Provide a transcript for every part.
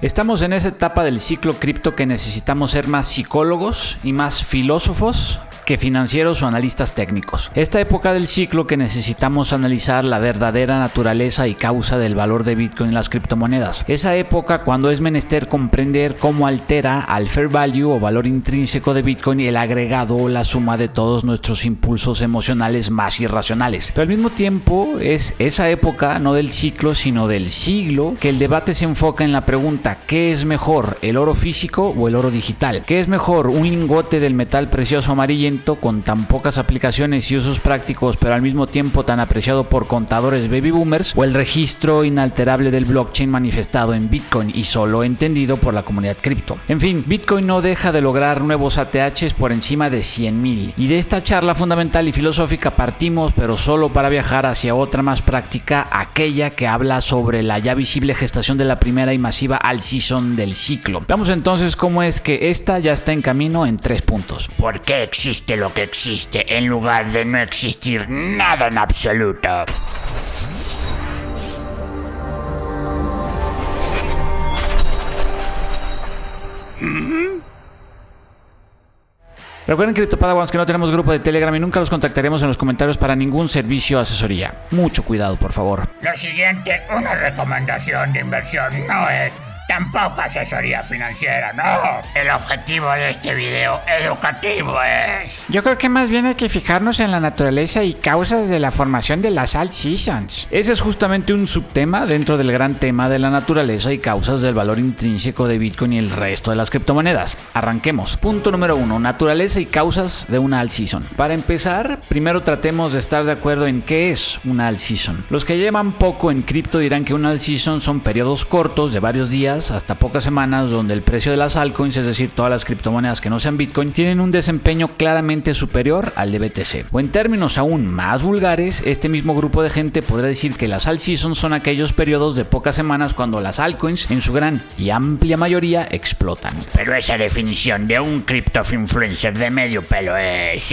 Estamos en esa etapa del ciclo cripto que necesitamos ser más psicólogos y más filósofos que financieros o analistas técnicos. Esta época del ciclo que necesitamos analizar la verdadera naturaleza y causa del valor de Bitcoin y las criptomonedas. Esa época cuando es menester comprender cómo altera al fair value o valor intrínseco de Bitcoin el agregado o la suma de todos nuestros impulsos emocionales más irracionales. Pero al mismo tiempo es esa época no del ciclo sino del siglo que el debate se enfoca en la pregunta: ¿qué es mejor, el oro físico o el oro digital? ¿Qué es mejor, un lingote del metal precioso amarillento con tan pocas aplicaciones y usos prácticos pero al mismo tiempo tan apreciado por contadores baby boomers, o el registro inalterable del blockchain manifestado en Bitcoin y solo entendido por la comunidad cripto? En fin, Bitcoin no deja de lograr nuevos ATHs por encima de 100,000, y de esta charla fundamental y filosófica partimos, pero solo para viajar hacia otra más práctica, aquella que habla sobre la ya visible gestación de la primera y masiva alt season del ciclo. Veamos entonces cómo es que esta ya está en camino en 3 puntos. ¿Por qué existe lo que existe en lugar de no existir nada en absoluto? Recuerden, CryptoPadawans, que no tenemos grupo de Telegram y nunca los contactaremos en los comentarios para ningún servicio o asesoría. Mucho cuidado, por favor. Lo siguiente, una recomendación de inversión no es tampoco asesoría financiera, no. El objetivo de este video educativo es... Yo creo que más bien hay que fijarnos en la naturaleza y causas de la formación de las alt seasons. Ese es justamente un subtema dentro del gran tema de la naturaleza y causas del valor intrínseco de Bitcoin y el resto de las criptomonedas. Arranquemos. Punto número 1. Naturaleza y causas de una alt season. Para empezar, primero tratemos de estar de acuerdo en qué es una alt season. Los que llevan poco en cripto dirán que una alt season son periodos cortos de varios días hasta pocas semanas donde el precio de las altcoins, es decir, todas las criptomonedas que no sean Bitcoin, tienen un desempeño claramente superior al de BTC. O en términos aún más vulgares, este mismo grupo de gente podrá decir que las alt seasons son aquellos periodos de pocas semanas cuando las altcoins, en su gran y amplia mayoría, explotan. Pero esa definición de un crypto influencer de medio pelo es...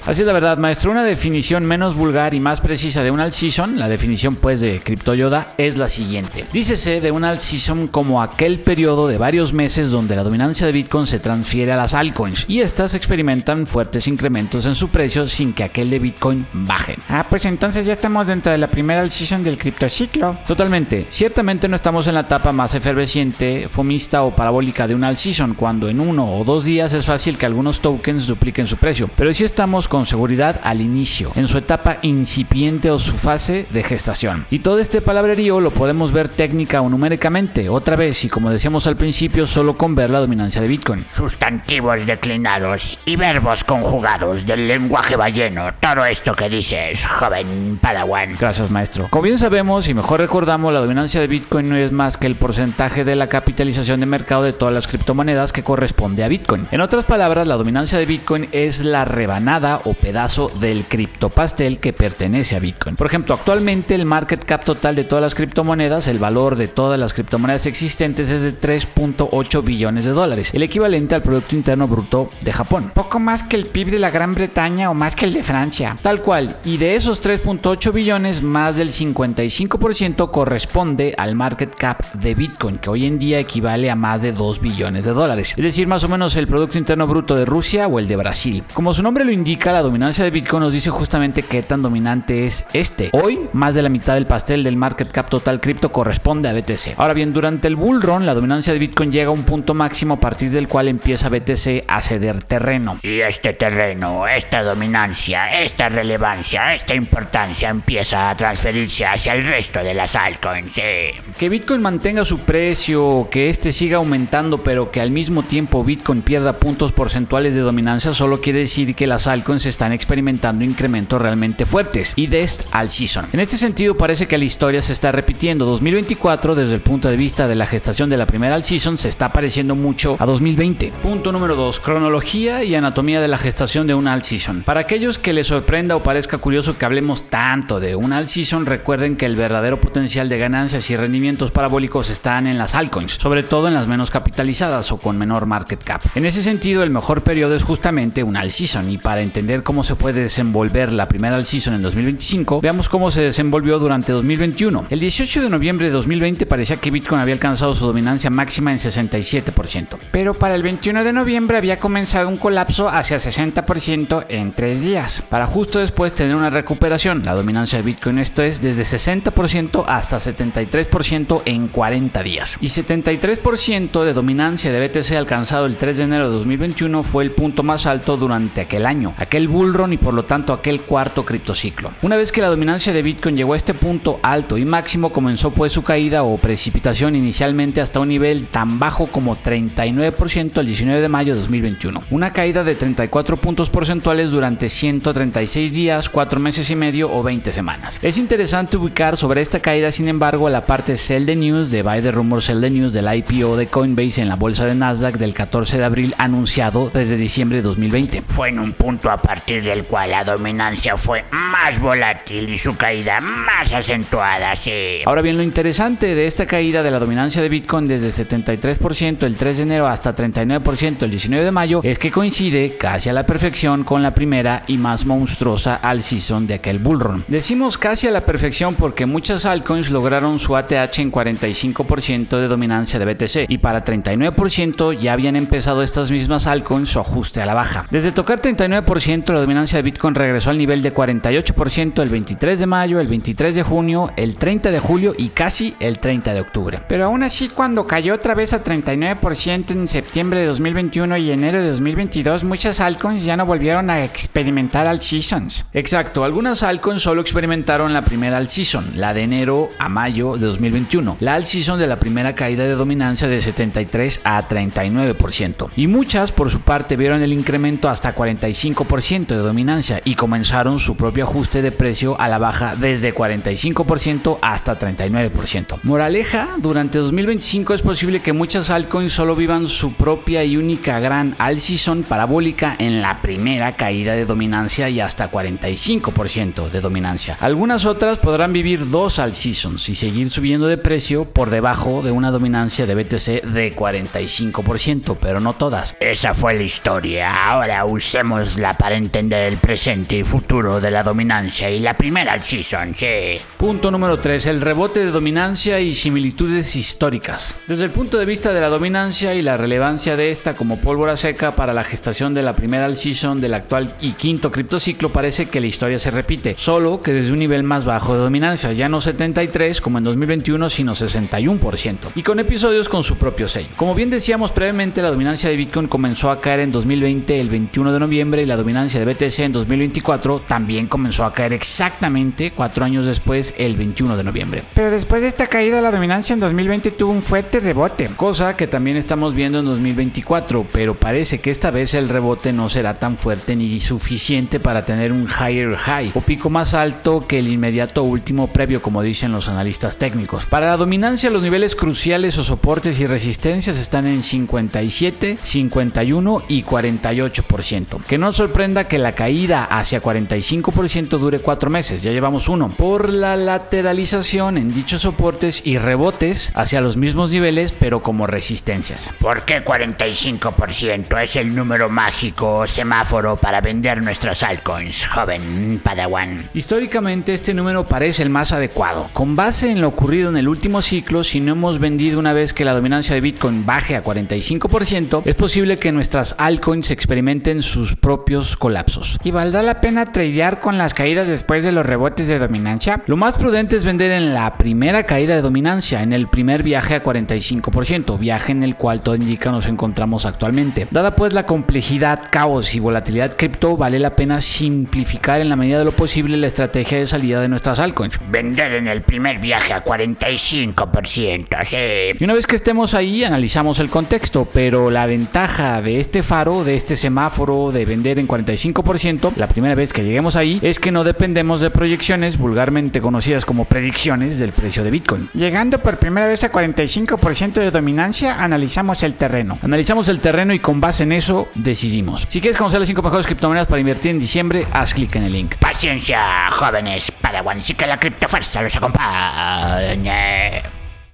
Así es la verdad, maestro. Una definición menos vulgar y más precisa de una alt season, la definición pues de CryptoYoda, es la siguiente. Dícese de una alt season como aquel periodo de varios meses donde la dominancia de Bitcoin se transfiere a las altcoins y estas experimentan fuertes incrementos en su precio sin que aquel de Bitcoin baje. Pues entonces ya estamos dentro de la primera alt season del criptociclo. Totalmente. Ciertamente no estamos en la etapa más efervesciente, fomista o parabólica de una alt season, cuando en 1 o 2 días es fácil que algunos tokens dupliquen su precio, pero sí estamos con seguridad al inicio, en su etapa incipiente o su fase de gestación. Y todo este palabrerío lo podemos ver técnica o numéricamente, otra vez, y como decíamos al principio, solo con ver la dominancia de Bitcoin. Sustantivos declinados y verbos conjugados del lenguaje balleno. Todo esto que dices, joven Padawan. Gracias, maestro. Como bien sabemos y mejor recordamos, la dominancia de Bitcoin no es más que el porcentaje de la capitalización de mercado de todas las criptomonedas que corresponde a Bitcoin. En otras palabras, la dominancia de Bitcoin es la rebanada o pedazo del criptopastel que pertenece a Bitcoin. Por ejemplo, actualmente el market cap total de todas las criptomonedas, el valor de todas las criptomonedas existentes, es de 3.8 billones de dólares, el equivalente al Producto Interno Bruto de Japón. Poco más que el PIB de la Gran Bretaña o más que el de Francia. Tal cual, y de esos 3.8 billones, más del 55% corresponde al market cap de Bitcoin, que hoy en día equivale a más de 2 billones de dólares, es decir, más o menos el Producto Interno Bruto de Rusia o el de Brasil. Como su nombre lo indica, la dominancia de Bitcoin nos dice justamente qué tan dominante es este. Hoy, más de la mitad del pastel del market cap total cripto corresponde a BTC. Ahora bien, durante el bull run, la dominancia de Bitcoin llega a un punto máximo a partir del cual empieza BTC a ceder terreno. Y este terreno, esta dominancia, esta relevancia, esta importancia empieza a transferirse hacia el resto de las altcoins. Que Bitcoin mantenga su precio, que este siga aumentando, pero que al mismo tiempo Bitcoin pierda puntos porcentuales de dominancia, solo quiere decir que las altcoins están experimentando incrementos realmente fuertes y de esta alt season. En este sentido, parece que la historia se está repitiendo. 2024, desde el punto de vista de la gestación de la primera alt season, se está pareciendo mucho a 2020. Punto número 2. Cronología y anatomía de la gestación de una alt season. Para aquellos que les sorprenda o parezca curioso que hablemos tanto de una alt season, recuerden que el verdadero potencial de ganancias y rendimientos parabólicos están en las altcoins, sobre todo en las menos capitalizadas o con menor market cap. En ese sentido, el mejor periodo es justamente una alt season, y para entender cómo se puede desenvolver la primera alt season en 2025, veamos cómo se desenvolvió durante 2021. El 18 de noviembre de 2020 parecía que Bitcoin había alcanzado alcanzado su dominancia máxima en 67%. Pero para el 21 de noviembre había comenzado un colapso hacia 60% en 3 días. Para justo después tener una recuperación. La dominancia de Bitcoin, esto es desde 60% hasta 73% en 40 días. Y 73% de dominancia de BTC alcanzado el 3 de enero de 2021 fue el punto más alto durante aquel año, aquel bull run y por lo tanto aquel cuarto criptociclo. Una vez que la dominancia de Bitcoin llegó a este punto alto y máximo, comenzó pues su caída o precipitación inicialmente hasta un nivel tan bajo como 39% el 19 de mayo de 2021. Una caída de 34 puntos porcentuales durante 136 días, 4 meses y medio o 20 semanas. Es interesante ubicar sobre esta caída, sin embargo, la parte Sell the News de Buy the Rumor Sell the News del IPO de Coinbase en la bolsa de Nasdaq del 14 de abril anunciado desde diciembre de 2020. Fue en un punto a partir del cual la dominancia fue más volátil y su caída más acentuada, sí. Ahora bien, lo interesante de esta caída de la dominancia de Bitcoin desde 73% el 3 de enero hasta 39% el 19 de mayo es que coincide casi a la perfección con la primera y más monstruosa all season de aquel bull run. Decimos casi a la perfección porque muchas altcoins lograron su ATH en 45% de dominancia de BTC y para 39% ya habían empezado estas mismas altcoins su ajuste a la baja. Desde tocar 39% la dominancia de Bitcoin regresó al nivel de 48% el 23 de mayo, el 23 de junio, el 30 de julio y casi el 30 de octubre. Pero aún así, cuando cayó otra vez a 39% en septiembre de 2021 y enero de 2022, muchas altcoins ya no volvieron a experimentar all seasons. Exacto, algunas altcoins solo experimentaron la primera all season, la de enero a mayo de 2021, la all season de la primera caída de dominancia de 73 a 39%. Y muchas, por su parte, vieron el incremento hasta 45% de dominancia y comenzaron su propio ajuste de precio a la baja desde 45% hasta 39%. Moraleja, durante 2025 es posible que muchas altcoins solo vivan su propia y única gran all season parabólica en la primera caída de dominancia y hasta 45% de dominancia. Algunas otras podrán vivir 2 all seasons y seguir subiendo de precio por debajo de una dominancia de BTC de 45%, pero no todas. Esa fue la historia. Ahora usémosla para entender el presente y futuro de la dominancia y la primera all season, sí. Punto número 3. El rebote de dominancia y similitudes históricas. Desde el punto de vista de la dominancia y la relevancia de esta como pólvora seca para la gestación de la primera all season del actual y quinto criptociclo, parece que la historia se repite, solo que desde un nivel más bajo de dominancia, ya no 73 como en 2021, sino 61%, y con episodios con su propio sello. Como bien decíamos previamente, la dominancia de Bitcoin comenzó a caer en 2020 el 21 de noviembre y la dominancia de BTC en 2024 también comenzó a caer exactamente 4 años después, el 21 de noviembre. Pero después de esta caída, la dominancia en 2020 tuvo un fuerte rebote, cosa que también estamos viendo en 2024, pero parece que esta vez el rebote no será tan fuerte ni suficiente para tener un higher high o pico más alto que el inmediato último previo, como dicen los analistas técnicos. Para la dominancia, los niveles cruciales o soportes y resistencias están en 57, 51 y 48%. Que no sorprenda que la caída hacia 45% dure 4 meses, ya llevamos uno, por la lateralización en dichos soportes y rebotes hacia los mismos niveles pero como resistencias. ¿Por qué 45% es el número mágico o semáforo para vender nuestras altcoins, joven Padawan? Históricamente este número parece el más adecuado. Con base en lo ocurrido en el último ciclo, si no hemos vendido una vez que la dominancia de Bitcoin baje a 45%, es posible que nuestras altcoins experimenten sus propios colapsos. ¿Y valdrá la pena tradear con las caídas después de los rebotes de dominancia? Lo más prudente es vender en la primera caída de dominancia, en el primer viaje a 45%, viaje en el cual todo indica nos encontramos actualmente. Dada pues la complejidad, caos y volatilidad cripto, vale la pena simplificar en la medida de lo posible la estrategia de salida de nuestras altcoins. Vender en el primer viaje a 45%, sí. Y una vez que estemos ahí, analizamos el contexto, pero la ventaja de este faro, de este semáforo de vender en 45%, la primera vez que lleguemos ahí, es que no dependemos de proyecciones, vulgarmente conocidas como predicciones del precio de Bitcoin. Llegando por primera vez a 45% de dominancia, analizamos el terreno. Analizamos el terreno y con base en eso decidimos. Si quieres conocer las 5 mejores criptomonedas para invertir en diciembre, haz clic en el link. Paciencia, jóvenes Padawan, y que la criptofuerza los acompañe.